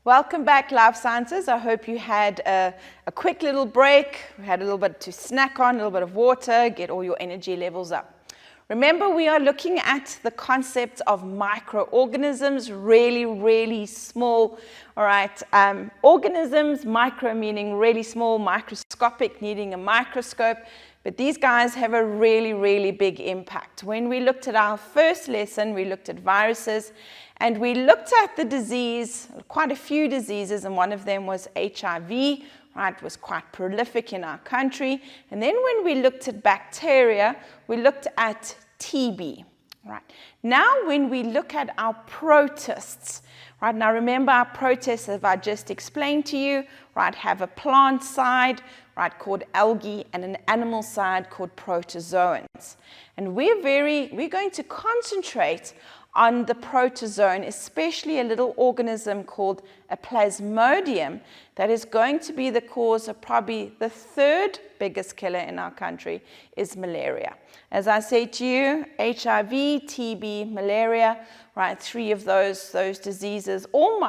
Welcome back, Life Sciences. I hope you had a quick little break, had a little bit to snack on, a little bit of water, get all your energy levels up. Remember, we are looking at the concept of microorganisms, really small, all right? Organisms, micro meaning really small, microscopic needing a microscope, but these guys have a really big impact. When we looked at our first lesson, we looked at viruses, and we looked at the disease, quite a few diseases, and one of them was HIV, right? It was quite prolific in our country. And then when we looked at bacteria, we looked at TB, right? Now when we look at our protists, right? Now remember our protists, as I just explained to you, right, have a plant side, right, called algae, and an animal side called protozoans. And we're going to concentrate on the protozoan, especially a little organism called a plasmodium that is going to be the cause of probably the third biggest killer in our country is malaria. As I say to you, HIV, TB, malaria, right, three of those diseases, all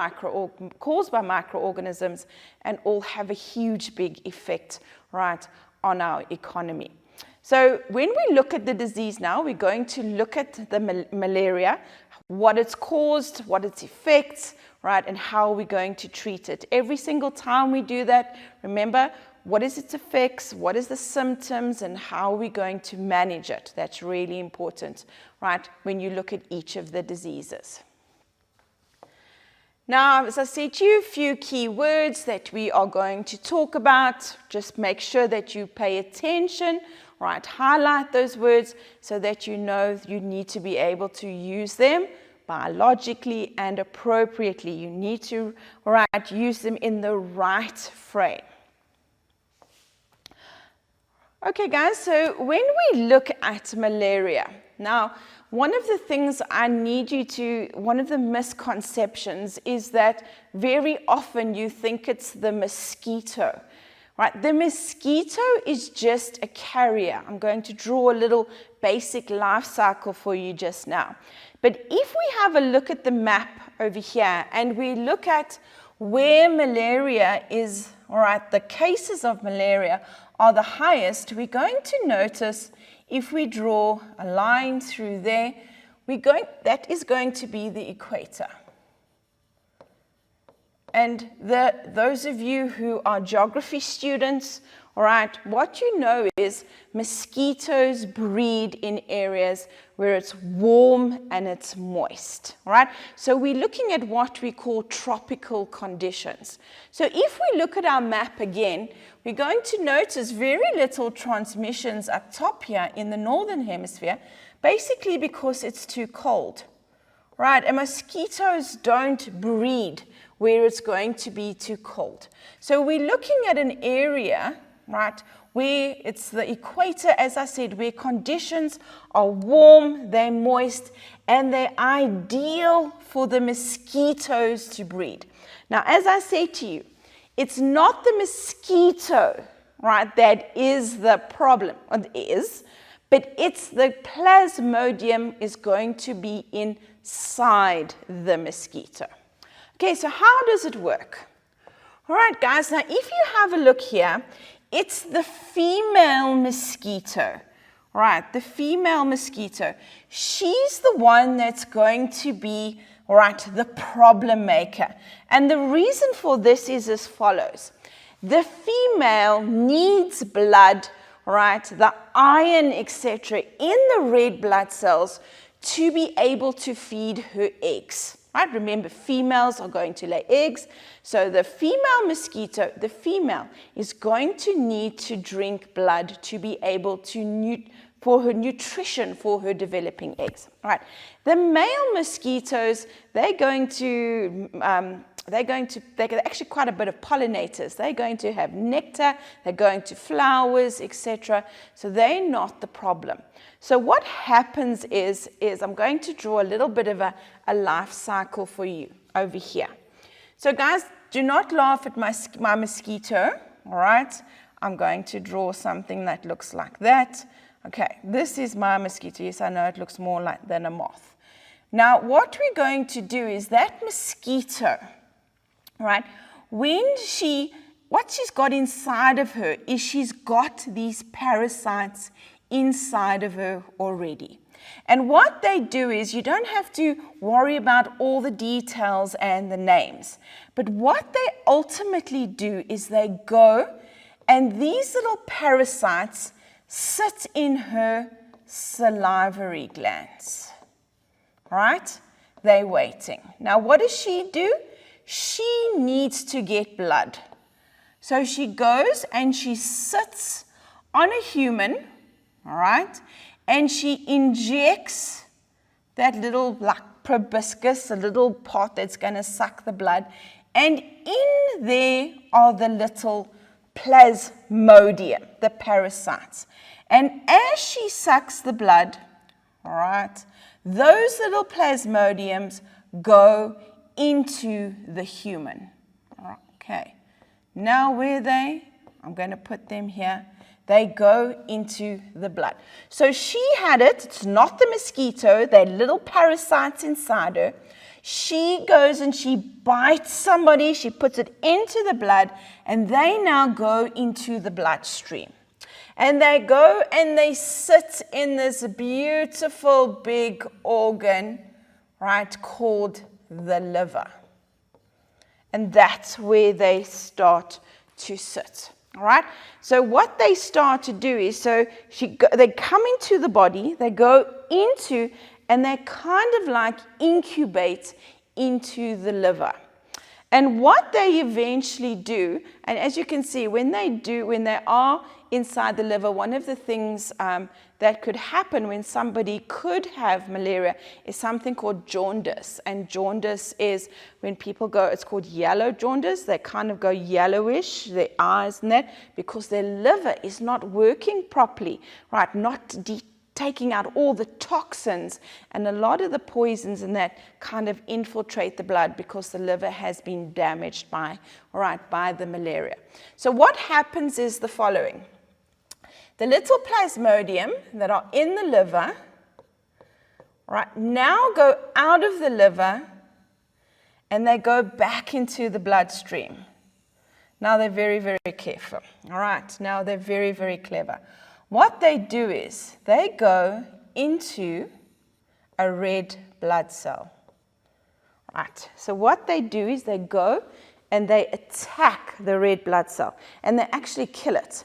caused by microorganisms, and all have a huge big effect, right, on our economy. So when we look at the disease now, we're going to look at the malaria, what it's caused, what its effects, right, and how we're going to treat it. Every single time we do that, remember, what is its effects, what is the symptoms, and how are we going to manage it. That's really important, right, when you look at each of the diseases. Now, as I said to you, a few key words that we are going to talk about. Just make sure that you pay attention, right? Highlight those words so that you know you need to be able to use them biologically and appropriately. You need to, right, use them in the right frame. Okay, guys, so when we look at malaria, now, one of the things I need you to, one of the misconceptions is that very often you think it's the mosquito, right? The mosquito is just a carrier. I'm going to draw a little basic life cycle for you just now. But if we have a look at the map over here and we look at where malaria is, all right, the cases of malaria are the highest, we're going to notice if we draw a line through there, that is going to be the equator. And those of you who are geography students, all right, what you know is mosquitoes breed in areas where it's warm and it's moist, all right? So we're looking at what we call tropical conditions. So if we look at our map again, we're going to notice very little transmissions up top here in the northern hemisphere, basically because it's too cold, right? And mosquitoes don't breed where it's going to be too cold. So we're looking at an area, right, where it's the equator, as I said, where conditions are warm, they're moist, and they're ideal for the mosquitoes to breed. Now, as I say to you, it's not the mosquito, right, that is the problem, but it's the plasmodium is going to be inside the mosquito. Okay, so how does it work? All right, guys, now if you have a look here, it's the female mosquito, right? The female mosquito. She's the one that's going to be, right, the problem maker. And the reason for this is as follows. The female needs blood, right, the iron, etc., in the red blood cells to be able to feed her eggs. Right? Remember, females are going to lay eggs. So the female mosquito, the female, is going to need to drink blood to be able to, for her nutrition, for her developing eggs. All right. The male mosquitoes, they're actually quite a bit of pollinators. They're going to have nectar, they're going to flowers, etc. So they're not the problem. So what happens is I'm going to draw a little bit of a life cycle for you over here. So guys, do not laugh at my mosquito, all right? I'm going to draw something that looks like that. Okay, this is my mosquito. Yes, I know it looks more like than a moth. Now, what we're going to do is that mosquito, right? What she's got inside of her is she's got these parasites inside of her already. And what they do is, you don't have to worry about all the details and the names, but what they ultimately do is they go and these little parasites sit in her salivary glands, right? They're waiting. Now, what does she do? She needs to get blood. So she goes and she sits on a human, all right? And she injects that little, like proboscis, a little part that's going to suck the blood. And in there are the little plasmodium, the parasites. And as she sucks the blood, all right, those little plasmodiums go into the human. Okay. Now where they? I'm going to put them here. They go into the blood. So she had it. It's not the mosquito. They're little parasites inside her. She goes and she bites somebody. She puts it into the blood, and they now go into the bloodstream. And they go and they sit in this beautiful big organ, right, called the liver. And that's where they start to sit. All right. So what they start to do is, they come into the body, they go into, and they kind of like incubate into the liver. And what they eventually do, and as you can see, when they are inside the liver, one of the things that could happen when somebody could have malaria is something called jaundice. And jaundice is when people go, it's called yellow jaundice. They kind of go yellowish, their eyes and that, because their liver is not working properly, right? Not taking out all the toxins, and a lot of the poisons and that kind of infiltrate the blood because the liver has been damaged by the malaria. So what happens is the following. The little plasmodium that are in the liver, right, now go out of the liver and they go back into the bloodstream. Now they're very, very careful. All right, now they're very, very clever. What they do is they go into a red blood cell. Right, so what they do is they go and they attack the red blood cell and they actually kill it.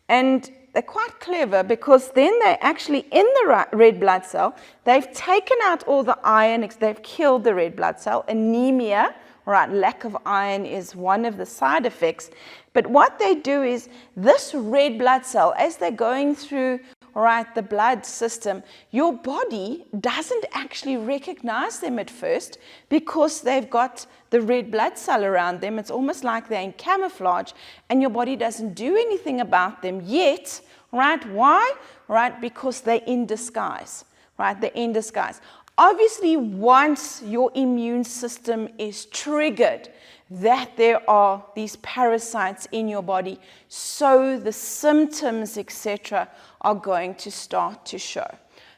And they're quite clever because then they actually, in the red blood cell, they've taken out all the iron, they've killed the red blood cell. Anemia, right, lack of iron is one of the side effects. But what they do is this red blood cell, as they're going through, right, the blood system, your body doesn't actually recognize them at first because they've got the red blood cell around them. It's almost like they're in camouflage, and your body doesn't do anything about them yet, right? Why? Right, because they're in disguise, right? They're in disguise. Obviously, once your immune system is triggered, that there are these parasites in your body, so the symptoms, etc., are going to start to show.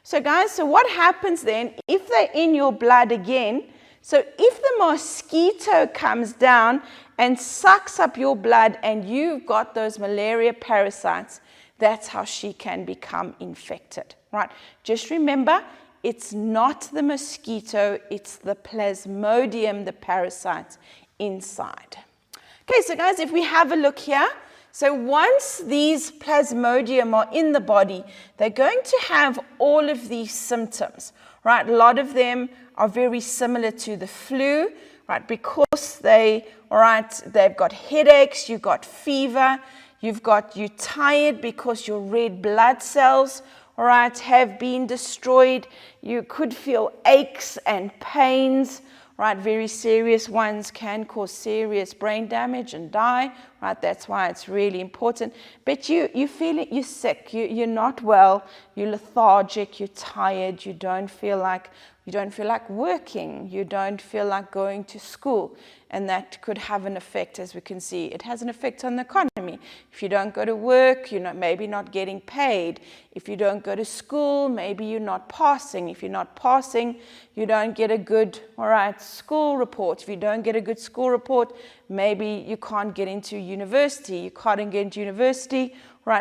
So guys, so what happens then if they're in your blood again? So if the mosquito comes down and sucks up your blood and you've got those malaria parasites, that's how she can become infected, right? Just remember, it's not the mosquito, it's the plasmodium, the parasites inside. Okay, so guys, if we have a look here, so once these plasmodium are in the body, they're going to have all of these symptoms, right? A lot of them are very similar to the flu, right? Because they've got headaches, you've got fever, you're tired because your red blood cells, right, have been destroyed. You could feel aches and pains, right? Very serious ones can cause serious brain damage and die, right? That's why it's really important. But you feel it, you're sick, you're not well, you're lethargic, you're tired, you don't feel like, You don't feel like working. You don't feel like going to school. And that could have an effect, as we can see. It has an effect on the economy. If you don't go to work, you're maybe not getting paid. If you don't go to school, maybe you're not passing. If you're not passing, you don't get a good, school report. If you don't get a good school report, maybe you can't get into university. You can't get into university,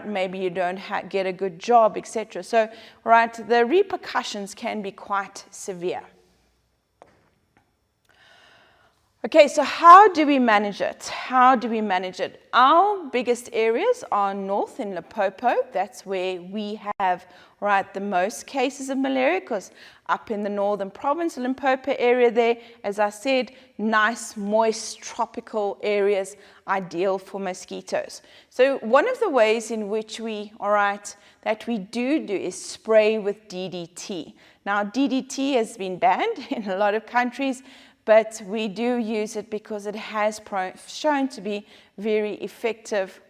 maybe you don't get a good job, etc. So, the repercussions can be quite severe. Okay, so how do we manage it? How do we manage it? Our biggest areas are north in Limpopo. That's where we have, the most cases of malaria, because up in the northern province, Limpopo area there, as I said, nice, moist, tropical areas, ideal for mosquitoes. So one of the ways in which we, that we do is spray with DDT. Now, DDT has been banned in a lot of countries, but we do use it because it has shown to be very effective,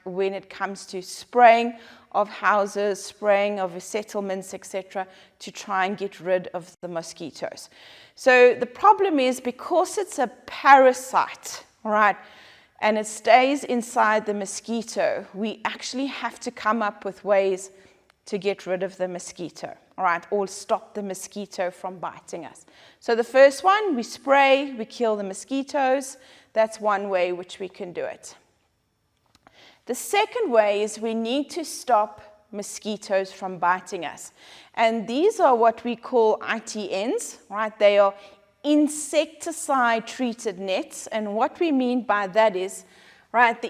when it comes to spraying of houses, spraying of settlements, etc., to try and get rid of the mosquitoes. So the problem is, because it's a parasite, and it stays inside the mosquito, we actually have to come up with ways to get rid of the mosquito, or stop the mosquito from biting us. So the first one, we spray, we kill the mosquitoes. That's one way which we can do it. The second way is we need to stop mosquitoes from biting us. And these are what we call ITNs, They are insecticide-treated nets. And what we mean by that is, the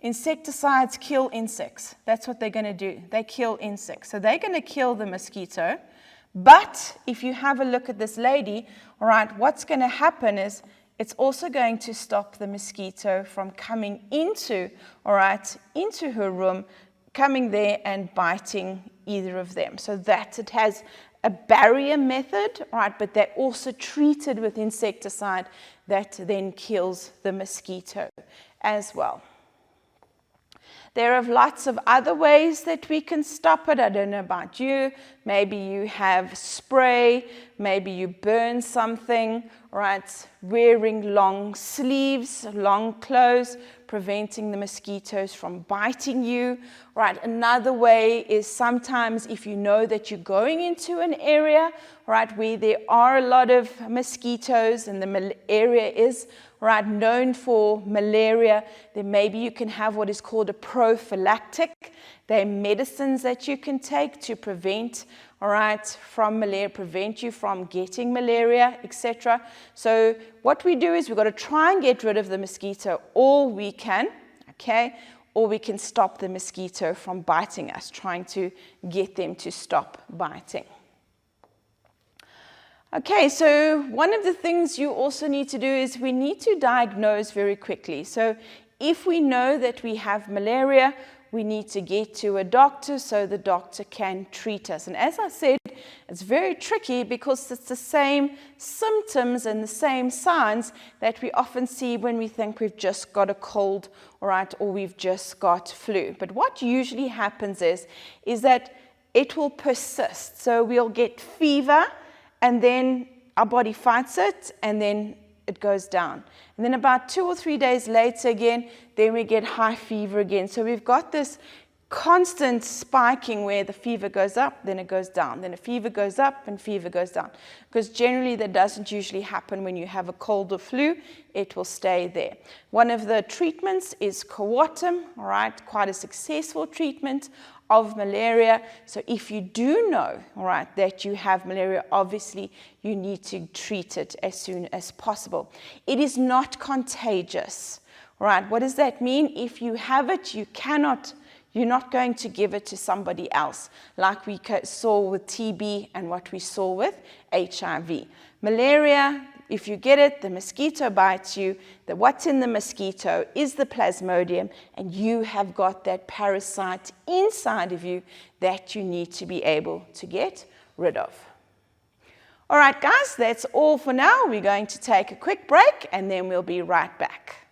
insecticides kill insects. That's what they're going to do. They kill insects. So they're going to kill the mosquito. But if you have a look at this lady, what's going to happen is it's also going to stop the mosquito from coming into her room, coming there and biting either of them. So that it has a barrier method, but they're also treated with insecticide that then kills the mosquito as well. There are lots of other ways that we can stop it. I don't know about you. Maybe you have spray. Maybe you burn something, Wearing long sleeves, long clothes, preventing the mosquitoes from biting you, Another way is sometimes if you know that you're going into an area, where there are a lot of mosquitoes and the area is known for malaria, then maybe you can have what is called a prophylactic. There are medicines that you can take to prevent, from malaria, prevent you from getting malaria, etc. So what we do is we've got to try and get rid of the mosquito all we can, or we can stop the mosquito from biting us, trying to get them to stop biting. Okay, so one of the things you also need to do is we need to diagnose very quickly. So if we know that we have malaria, we need to get to a doctor so the doctor can treat us. And as I said, it's very tricky because it's the same symptoms and the same signs that we often see when we think we've just got a cold, or we've just got flu. But what usually happens is that it will persist. So we'll get fever, and then our body fights it, and then it goes down. And then about 2 or 3 days later again, then we get high fever again. So we've got this constant spiking where the fever goes up, then it goes down. Then the fever goes up and fever goes down. Because generally that doesn't usually happen when you have a cold or flu. It will stay there. One of the treatments is Coartem, quite a successful treatment of malaria. So if you do know, that you have malaria, obviously you need to treat it as soon as possible. It is not contagious, What does that mean? If you have it, you're not going to give it to somebody else, like we saw with TB and what we saw with HIV. Malaria, if you get it, the mosquito bites you, what's in the mosquito is the plasmodium, and you have got that parasite inside of you that you need to be able to get rid of. All right, guys, that's all for now. We're going to take a quick break, and then we'll be right back.